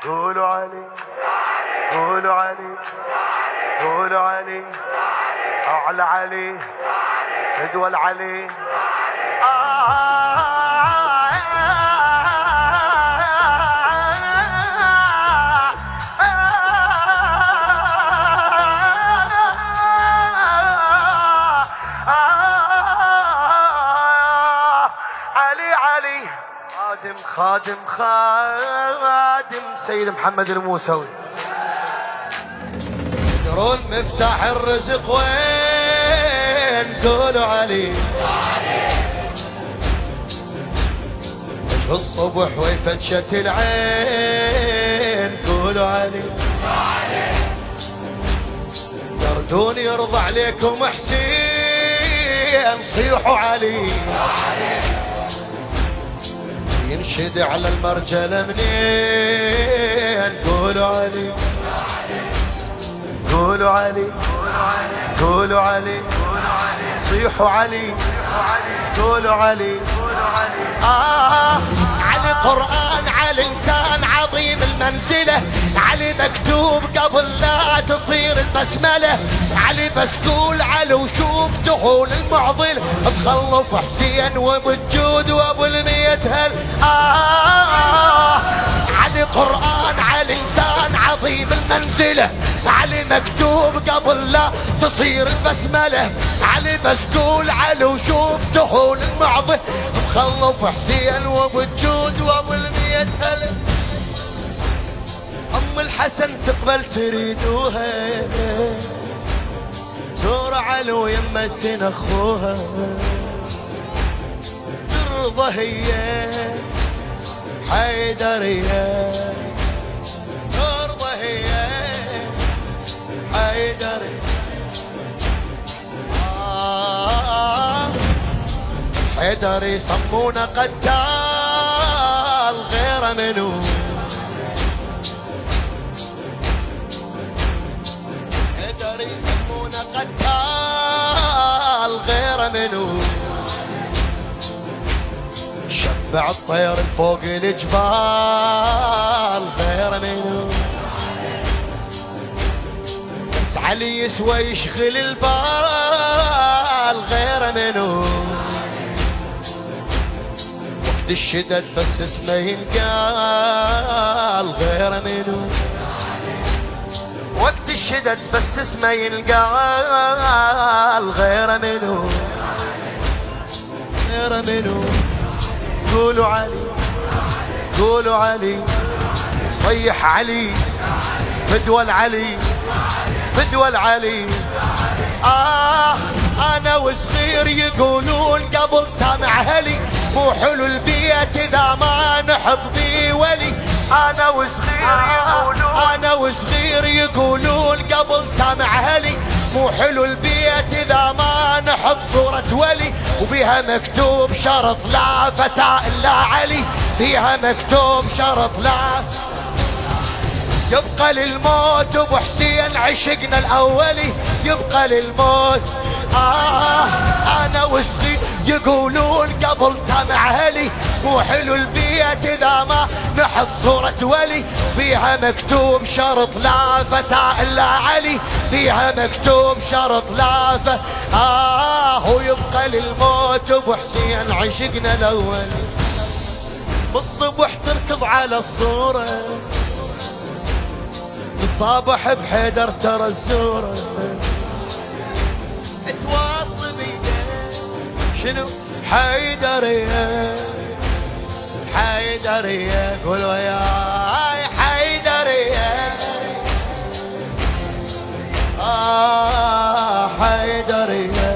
قولوا علي قولوا علي قولوا علي أعلى علي فدوى العلي علي علي خادم خادم خادم سيد محمد الموسوي. تدرون مفتاح الرزق وين؟ قولوا علي. وجه الصبح ويفتشة العين قولوا علي. تردون يرضى عليكم حسين صيحوا علي. ينشد على المرجلة منين؟ قولوا علي. قولوا علي قولوا علي صيحوا علي قولوا علي. علي قرآن، علي إنسان عظيم المنزلة، علي مكتوب قبل لا تصير البسملة، علي بس قول علي وشوف تحول المعضلة، بخلف حسين وابو الجود وابو الميت هل. علي قرآن، علي إنسان عظيم المنزلة، علي مكتوب قبل لا تصير البسملة، علي بس قول علي وشوف تحول المعضلة، بخلف حسين وابو الجود وابو الميت هل. ام الحسن تقبل تريدوها، زور علي ويمتن اخوها، ترضى هي حيدرية، ترضى هي حيدرية. حيدر يسمونه قتال غير منو، حيدر يسمونه قتال غير منو، شبع الطير فوق الجبال غير منو، بس علي يسوى يشغل البال غير منو، الشدد بس اسمه ينقال غير منو، وقت الشدد بس اسمه ينقال غير منو، غير منو. قولوا علي قولوا علي صيح علي فدوى العلي فدوى العلي. انا وصغير يقولون قبل سامع هلي، مو حلو البيت اذا ما نحط بيه ولي. انا وصغير يقولون قبل سامع هلي، مو حلو البيت اذا ما نحط صورة ولي، وبيها مكتوب شرط لا فتى الا علي، بيها مكتوب شرط لا يبقى للموت. ابو حسين عشقنا الاولي يبقى للموت. انا وصغير يقولون قبل سمع هلي، مو حلو البيت اذا ما نحط صورة ولي، بيها مكتوب شرط لا فتى الا علي، بيها مكتوب شرط لا فتى. ويبقى للموت. ابو حسين عشقنا الاولي، بالصبح تركض على الصورة، تصابح بحيدر ترى الزورة، تواصل شنو حيدرية حيدرية، قول وياي حيدرية. حيدرية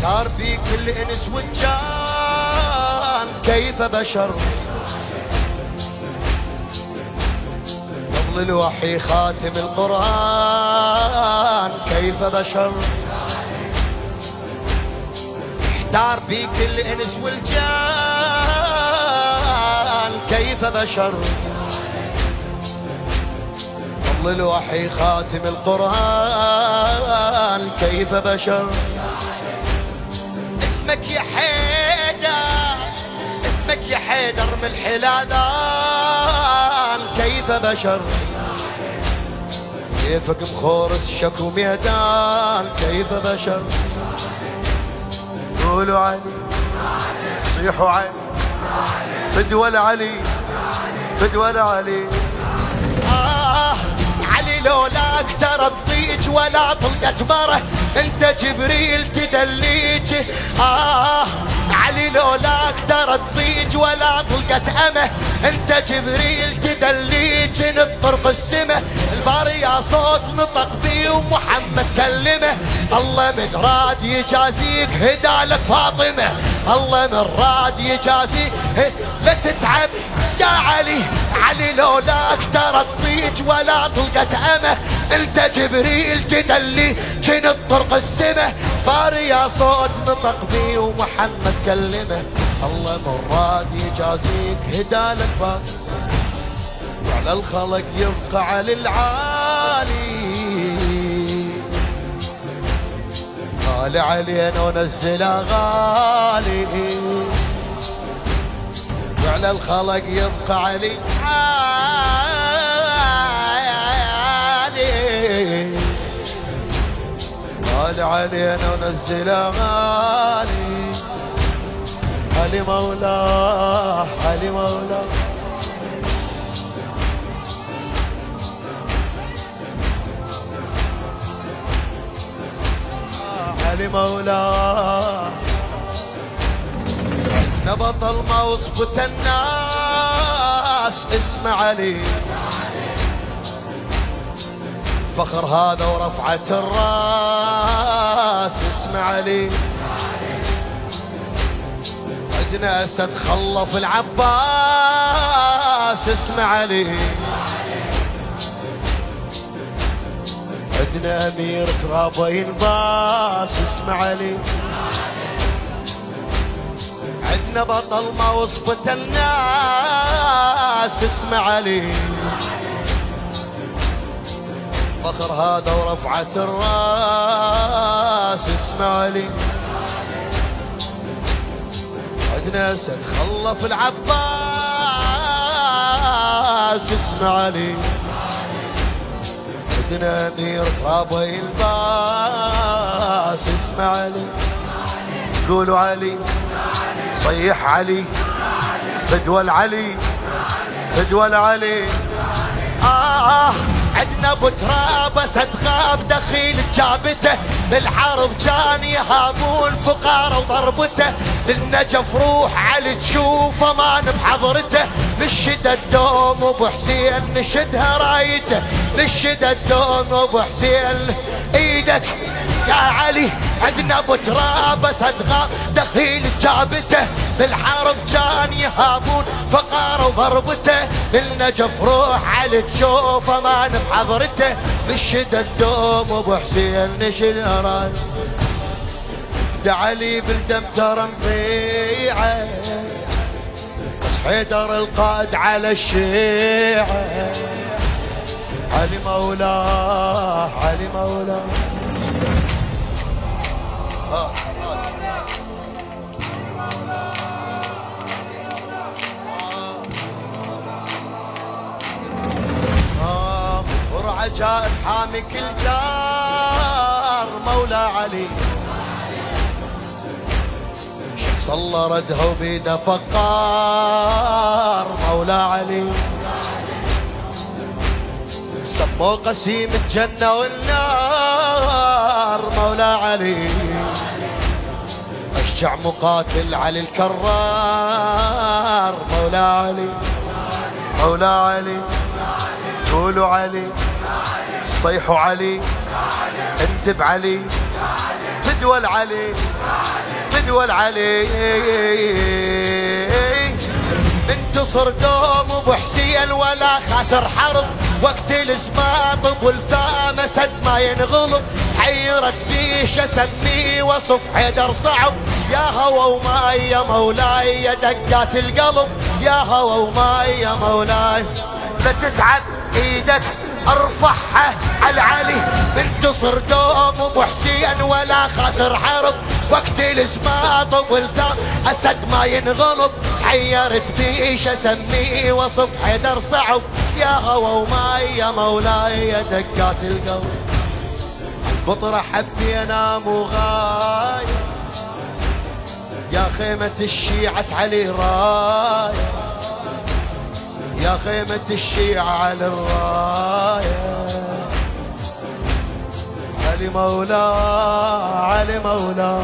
دار بيك الانس والجان كيف بشر، قبل الوحي خاتم القرآن كيف بشر، احتار بيك الانس والجان كيف بشر، قبل الوحي خاتم القرآن كيف بشر. اسمك يا حيدر دمك يا حيدر من الحلادان كيف بشر، سيفك مخورس شكو ميدان كيف بشر. قولوا علي صيحوا علي فدوى العلي فدوى العلي. علي لولاك ترى تضيج ولا طلقت مره، انت جبريل تدليج. علي لولاك ترى تضيج ولا طلقت امه، انت جبريل تدليج نطرق السمه. الباري يا صوت نطق بيه ومحمد كلمه، الله من راد يجازيك هدالك فاطمه، الله من راد يجازيك لا تتعب يا علي. علي لولاك ترى تضيج ولا طلقت امه، انت جبريل تدلي جن طرق السمه. باري يا صوت نطق فيه ومحمد كلمه، الله مراد يجازيك هدالك فاطمه. وعلى الخلق يبقى على العالي، غالي علينا ونزلها غالي. وعلى الخلق يبقى علي عالي، غالي علينا ونزلها غالي. علي مولاه علي مولاه، علي مولاه. نبطل ما وصفت الناس اسم علي، فخر هذا ورفعة الراس اسم علي. عندنا اسد خلف العباس اسم علي، عندنا امير كرابه ينباس اسم علي. عندنا بطل ما وصفت الناس اسم علي، فخر هذا ورفعة الراس اسم علي. عندنا اسد خلف العباس اسم علي، عندنا امير كرابه يلباس اسم علي. قولوا علي صيح علي فدوى العلي فدوى العلي. عندنا ابو تراب اسد غاب دخيل جابته، بالحرب كان يهابون فقاره وضربته. للنجف روح علي تشوفه ما بحضرته، نشد الدوم ابو حسين نشدها رايته، نشد الدوم ابو حسين ايدك يا علي. عندنا ابو تراب اسد غاب دخيل جابته، بالحرب كان يهابون فقاره وضربته. للنجف روح علي تشوفه ما بحضرته، نشد الدوم ابو حسين نشد رايته. فدى علي بالدم ترى مبيعه، بس حيدر القائد على الشيعه. علي مولاه علي مولاه. ورعجاء حامي كل جار مولا علي، شمس الله ردها وبيده فقار مولا علي. سموه قسيم الجنة والنار مولا علي، أشجع مقاتل علي الكرار مولا علي مولا علي. قولوا علي صيحوا علي انتب علي فدوى العلي فدوى العلي. انتصر دوم ابو حسين ولا خسر حرب، وقت الزمان ابو الفام اسد ما ينغلب. حيرت بيش اسميه وصف حيدر صعب، يا هوى وماي يا مولاي يا دقات القلب، يا هوى وماي يا مولاي. لا تتعب ايدك ارفعها على علي منتصر دوم ابو حسين ولا خسر حرب وقت الاسماء طول ثام اسد ما ينغلب حيرت بيش اسميه وصف حيدر صعب يا هوى وماي يا مولاي يا دقات القلب الفطرة حبينا مو غاية يا خيمة الشيعة علي راية يا خيمة الشيعة على الراية علي مولا علي مولا